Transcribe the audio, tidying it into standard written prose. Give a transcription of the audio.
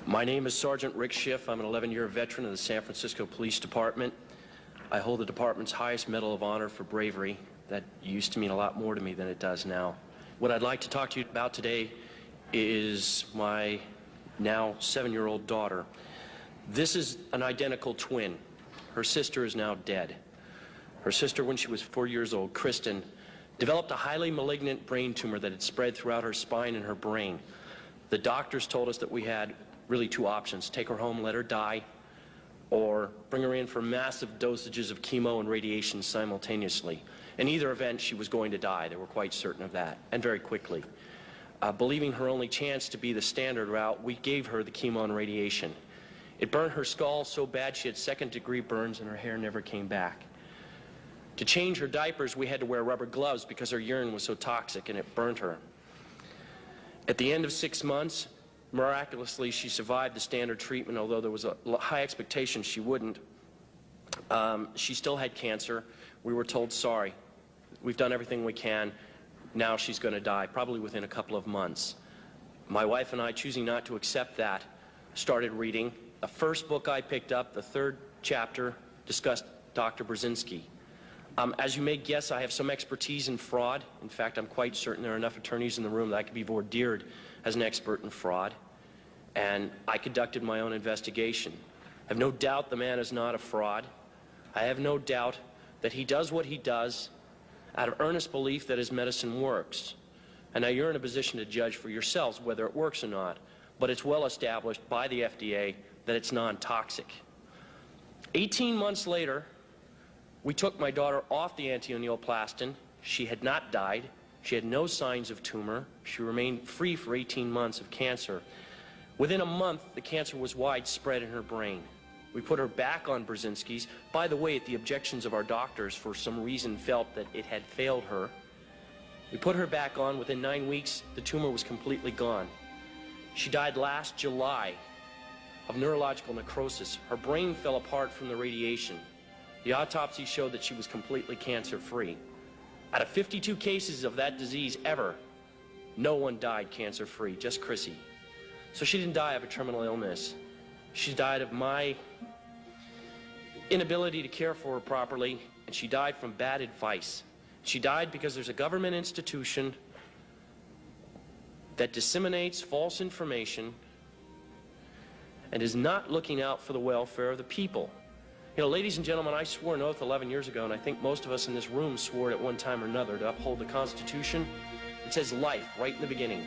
My name is Sergeant Rick Schiff. I'm an 11-year veteran of the San Francisco Police Department. I hold the department's highest Medal of Honor for bravery. That used to mean a lot more to me than it does now. What I'd like to talk to you about today is my now 7-year-old daughter. This is an identical twin. Her sister is now dead. Her sister, when she was 4 years old, Kristen, developed a highly malignant brain tumor that had spread throughout her spine and her brain. The doctors told us that we had really two options: take her home, let her die, or bring her in for massive dosages of chemo and radiation simultaneously. In either event, she was going to die. They were quite certain of that, and very quickly. Believing her only chance to be the standard route, we gave her the chemo and radiation. It burned her skull so bad she had second-degree burns and her hair never came back. To change her diapers, we had to wear rubber gloves because her urine was so toxic and it burned her. At the end of 6 months, miraculously, she survived the standard treatment, although there was a high expectation she wouldn't. She still had cancer. We were told, sorry, we've done everything we can. Now she's going to die, probably within a couple of months. My wife and I, choosing not to accept that, started reading. The first book I picked up, the third chapter, discussed Dr. Brzezinski. As you may guess, I have some expertise in fraud. In fact, I'm quite certain there are enough attorneys in the room that I could be vordeered as an expert in fraud. And I conducted my own investigation. I have no doubt the man is not a fraud. I have no doubt that he does what he does out of earnest belief that his medicine works. And now you're in a position to judge for yourselves whether it works or not. But it's well established by the FDA that it's non-toxic. 18 months later, we took my daughter off the anti-neoplastin. She had not died. She had no signs of tumor. She remained free for 18 months of cancer. Within a month, the cancer was widespread in her brain. We put her back on Brzezinski's. By the way, at the objections of our doctors, for some reason felt that it had failed her. We put her back on. Within 9 weeks, the tumor was completely gone. She died last July of neurological necrosis. Her brain fell apart from the radiation. The autopsy showed that she was completely cancer-free. Out of 52 cases of that disease ever, no one died cancer-free, just Chrissy. So she didn't die of a terminal illness. She died of my inability to care for her properly, and she died from bad advice. She died because there's a government institution that disseminates false information and is not looking out for the welfare of the people. You know, ladies and gentlemen, I swore an oath 11 years ago, and I think most of us in this room swore at one time or another to uphold the Constitution. It says life right in the beginning.